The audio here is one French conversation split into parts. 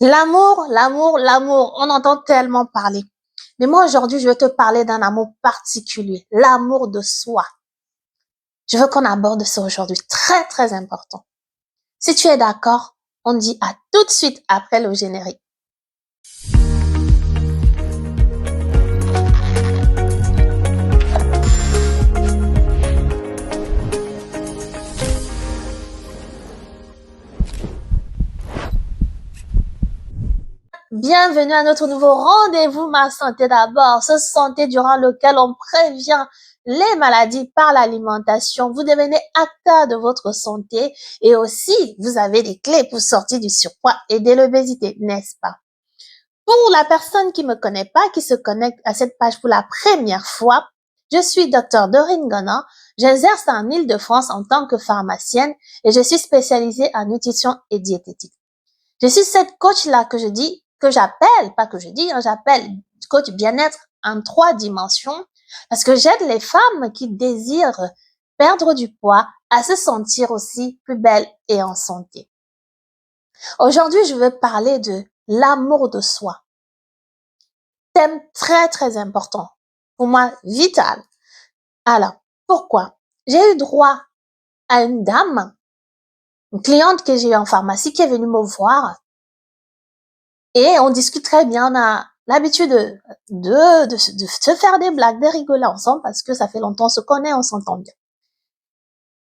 L'amour, l'amour, l'amour, on entend tellement parler. Mais moi, aujourd'hui, je vais te parler d'un amour particulier, l'amour de soi. Je veux qu'on aborde ça aujourd'hui, très, très important. Si tu es d'accord, on dit à tout de suite après le générique. Bienvenue à notre nouveau rendez-vous Ma Santé d'abord, ce santé durant lequel on prévient les maladies par l'alimentation. Vous devenez acteur de votre santé et aussi vous avez des clés pour sortir du surpoids et de l'obésité, n'est-ce pas? Pour la personne qui me connaît pas, qui se connecte à cette page pour la première fois, je suis Dr Dorine Gona. J'exerce en Île-de-France en tant que pharmacienne et je suis spécialisée en nutrition et diététique. Je suis cette coach-là que j'appelle coach bien-être en 3 dimensions parce que j'aide les femmes qui désirent perdre du poids à se sentir aussi plus belles et en santé. Aujourd'hui, je veux parler de l'amour de soi. Thème très, très important. Pour moi, vital. Alors, pourquoi? J'ai eu droit à une dame, une cliente que j'ai eue en pharmacie qui est venue me voir et on discute très bien. On a l'habitude de se faire des blagues, de rigoler ensemble parce que ça fait longtemps, on se connaît, on s'entend bien.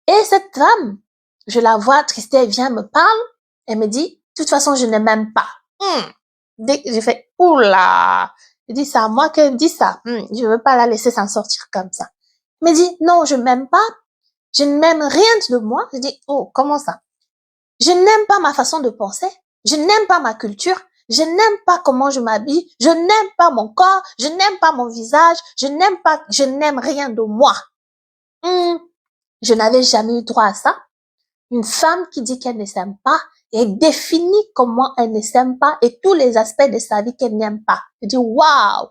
Et cette femme, je la vois triste, elle vient me parle, elle me dit, de toute façon, je ne m'aime pas. Dès que j'ai fait, oula, je dis ça à moi qu'elle me dit ça. Je veux pas la laisser s'en sortir comme ça. Elle me dit, non, je m'aime pas. Je ne m'aime rien de moi. Je dis, oh, comment ça? Je n'aime pas ma façon de penser. Je n'aime pas ma culture. Je n'aime pas comment je m'habille. Je n'aime pas mon corps. Je n'aime pas mon visage. Je n'aime rien de moi. Je n'avais jamais eu droit à ça. Une femme qui dit qu'elle ne s'aime pas et définit comment elle ne s'aime pas et tous les aspects de sa vie qu'elle n'aime pas. Je dis, waouh!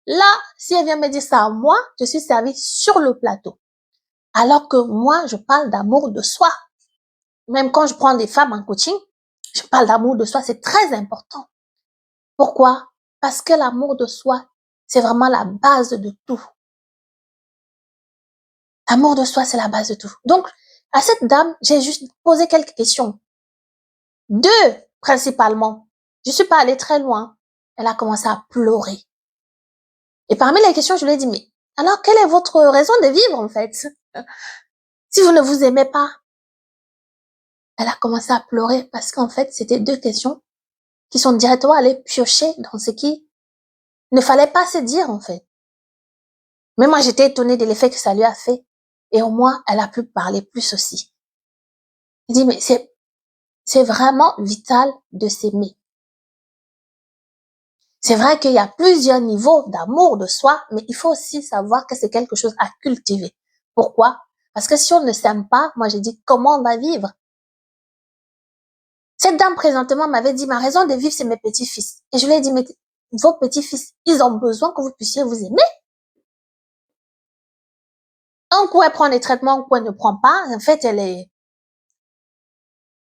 Là, si elle vient me dire ça à moi, je suis servie sur le plateau. Alors que moi, je parle d'amour de soi. Même quand je prends des femmes en coaching, je parle d'amour de soi, c'est très important. Pourquoi? Parce que l'amour de soi, c'est vraiment la base de tout. L'amour de soi, c'est la base de tout. Donc, à cette dame, j'ai juste posé quelques questions. 2, principalement. Je suis pas allée très loin. Elle a commencé à pleurer. Et parmi les questions, je lui ai dit, mais alors, quelle est votre raison de vivre, en fait? Si vous ne vous aimez pas. Elle a commencé à pleurer parce qu'en fait, c'était 2 questions qui sont directement allées piocher dans ce qui ne fallait pas se dire, en fait. Mais moi, j'étais étonnée de l'effet que ça lui a fait. Et au moins, elle a pu parler plus aussi. Je dis, mais c'est vraiment vital de s'aimer. C'est vrai qu'il y a plusieurs niveaux d'amour de soi, mais il faut aussi savoir que c'est quelque chose à cultiver. Pourquoi? Parce que si on ne s'aime pas, moi j'ai dit, comment on va vivre? Cette dame présentement m'avait dit, ma raison de vivre, c'est mes petits-fils. Et je lui ai dit, mais vos petits-fils, ils ont besoin que vous puissiez vous aimer. Un coup, elle prend des traitements, un coup, elle ne prend pas. En fait, elle est...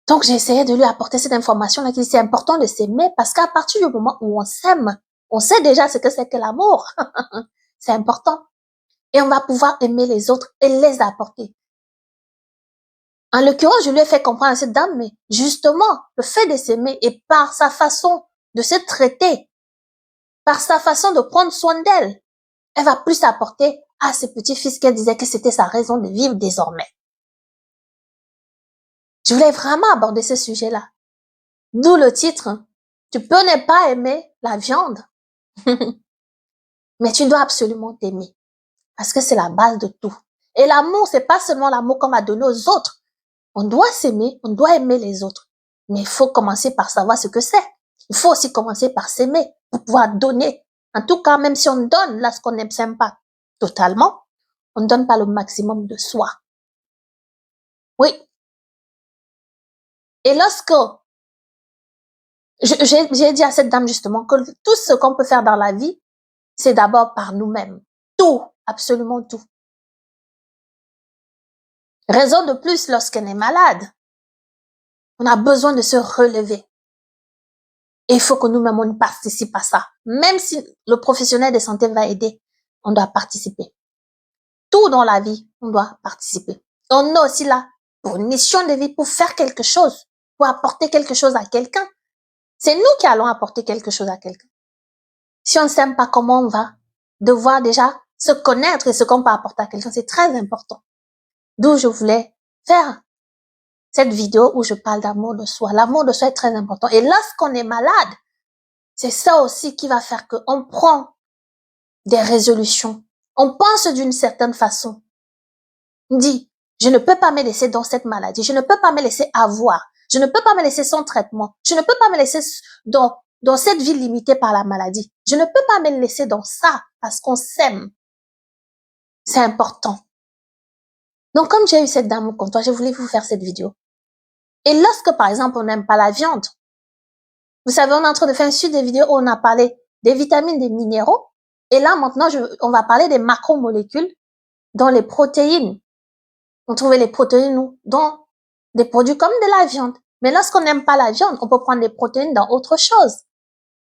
Donc, j'ai essayé de lui apporter cette information-là qui dit, c'est important de s'aimer parce qu'à partir du moment où on s'aime, on sait déjà ce que c'est que l'amour. C'est important. Et on va pouvoir aimer les autres et les apporter. En l'occurrence, je lui ai fait comprendre à cette dame, mais justement, le fait de s'aimer et par sa façon de se traiter, par sa façon de prendre soin d'elle, elle va plus apporter à ses petits-fils qu'elle disait que c'était sa raison de vivre désormais. Je voulais vraiment aborder ce sujet-là. D'où le titre, tu peux ne pas aimer la viande, mais tu dois absolument t'aimer. Parce que c'est la base de tout. Et l'amour, c'est pas seulement l'amour qu'on va donner aux autres. On doit s'aimer, on doit aimer les autres. Mais il faut commencer par savoir ce que c'est. Il faut aussi commencer par s'aimer pour pouvoir donner. En tout cas, même si on donne là ce qu'on n'aime pas totalement, on ne donne pas le maximum de soi. Oui. Et lorsque j'ai dit à cette dame justement que tout ce qu'on peut faire dans la vie, c'est d'abord par nous-mêmes. Tout, absolument tout. Raison de plus lorsqu'on est malade. On a besoin de se relever. Et il faut que nous-mêmes, on participe à ça. Même si le professionnel de santé va aider, on doit participer. Tout dans la vie, on doit participer. On est aussi là pour une mission de vie, pour faire quelque chose, pour apporter quelque chose à quelqu'un. C'est nous qui allons apporter quelque chose à quelqu'un. Si on ne s'aime pas, comment on va devoir déjà se connaître et ce qu'on peut apporter à quelqu'un? C'est très important. D'où je voulais faire cette vidéo où je parle d'amour de soi. L'amour de soi est très important. Et lorsqu'on est malade, c'est ça aussi qui va faire qu'on prend des résolutions. On pense d'une certaine façon. On dit, je ne peux pas me laisser dans cette maladie. Je ne peux pas me laisser avoir. Je ne peux pas me laisser sans traitement. Je ne peux pas me laisser dans cette vie limitée par la maladie. Je ne peux pas me laisser dans ça parce qu'on s'aime. C'est important. Donc, comme j'ai eu cette dame au comptoir, je voulais vous faire cette vidéo. Et lorsque, par exemple, on n'aime pas la viande, vous savez, on est en train de faire une suite de vidéos où on a parlé des vitamines, des minéraux. Et là, maintenant, on va parler des macromolécules dans les protéines. On trouve les protéines dans des produits comme de la viande. Mais lorsqu'on n'aime pas la viande, on peut prendre des protéines dans autre chose.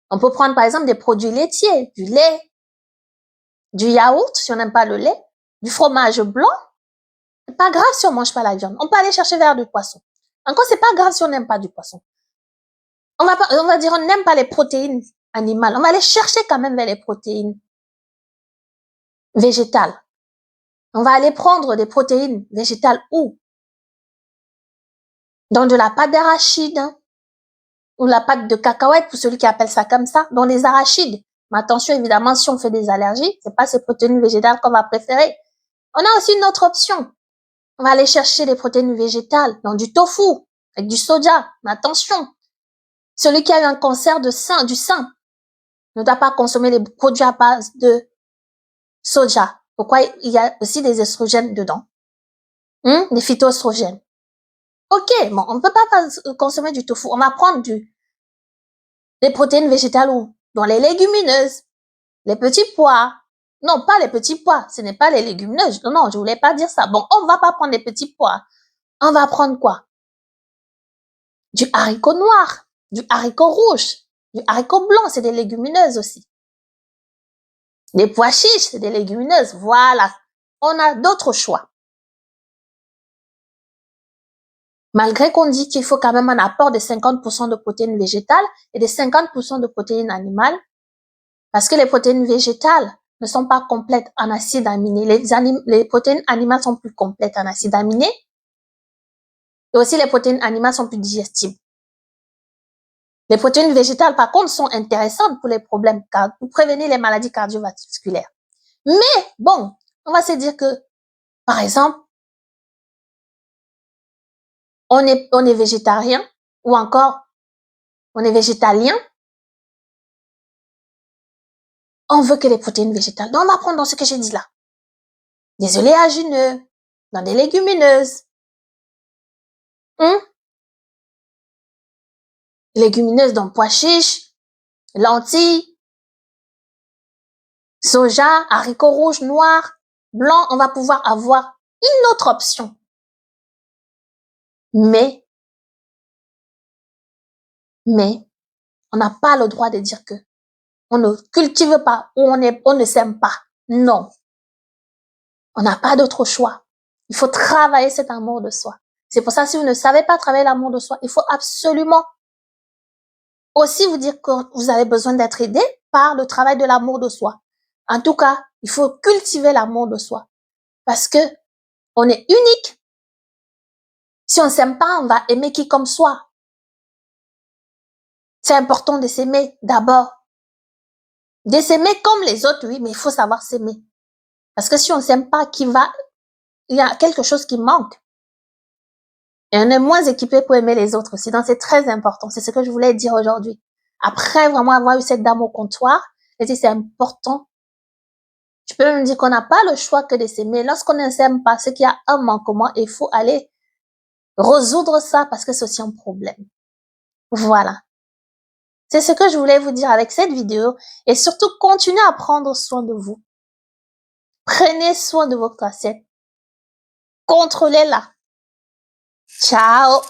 On peut prendre, par exemple, des produits laitiers, du lait, du yaourt, si on n'aime pas le lait, du fromage blanc. C'est pas grave si on mange pas la viande. On peut aller chercher vers du poisson. Encore, c'est pas grave si on n'aime pas du poisson. On va dire, on n'aime pas les protéines animales. On va aller chercher quand même vers les protéines végétales. On va aller prendre des protéines végétales où? Dans de la pâte d'arachide, ou la pâte de cacahuète, pour celui qui appelle ça comme ça, dans les arachides. Mais attention, évidemment, si on fait des allergies, c'est pas ces protéines végétales qu'on va préférer. On a aussi une autre option. On va aller chercher des protéines végétales dans du tofu, avec du soja. Mais attention, celui qui a eu un cancer du sein, ne doit pas consommer les produits à base de soja. Pourquoi? Il y a aussi des estrogènes dedans. Des phytoestrogènes. Ok, bon, on ne peut pas consommer du tofu. On va prendre des protéines végétales où? Dans les légumineuses, les petits pois. Non, pas les petits pois. Ce n'est pas les légumineuses. Non, je voulais pas dire ça. Bon, on va pas prendre les petits pois. On va prendre quoi? Du haricot noir, du haricot rouge, du haricot blanc. C'est des légumineuses aussi. Les pois chiches, c'est des légumineuses. Voilà. On a d'autres choix. Malgré qu'on dit qu'il faut quand même un apport de 50% de protéines végétales et de 50% de protéines animales, parce que les protéines végétales ne sont pas complètes en acides aminés. Les protéines animales sont plus complètes en acides aminés. Et aussi, les protéines animales sont plus digestibles. Les protéines végétales, par contre, sont intéressantes pour les problèmes, pour prévenir les maladies cardiovasculaires. Mais, bon, on va se dire que, par exemple, on est végétarien, ou encore, on est végétalien. On veut que les protéines végétales. Donc, on va prendre dans ce que j'ai dit là. Des oléagineux, dans des légumineuses. Légumineuses dans pois chiches, lentilles, soja, haricots rouges, noirs, blancs. On va pouvoir avoir une autre option. Mais, on n'a pas le droit de dire que on ne cultive pas ou on ne s'aime pas. Non. On n'a pas d'autre choix. Il faut travailler cet amour de soi. C'est pour ça, si vous ne savez pas travailler l'amour de soi, il faut absolument aussi vous dire que vous avez besoin d'être aidé par le travail de l'amour de soi. En tout cas, il faut cultiver l'amour de soi. Parce que on est unique. Si on s'aime pas, on va aimer qui comme soi. C'est important de s'aimer d'abord. De s'aimer comme les autres, oui, mais il faut savoir s'aimer. Parce que si on s'aime pas, il y a quelque chose qui manque. Et on est moins équipé pour aimer les autres aussi. Donc, c'est très important. C'est ce que je voulais dire aujourd'hui. Après vraiment avoir eu cette dame au comptoir, j'ai dit c'est important. Je peux même dire qu'on n'a pas le choix que de s'aimer. Lorsqu'on ne s'aime pas, c'est qu'il y a un manquement et il faut aller résoudre ça parce que c'est aussi un problème. Voilà. C'est ce que je voulais vous dire avec cette vidéo et surtout continuez à prendre soin de vous. Prenez soin de votre assiette. Contrôlez-la. Ciao!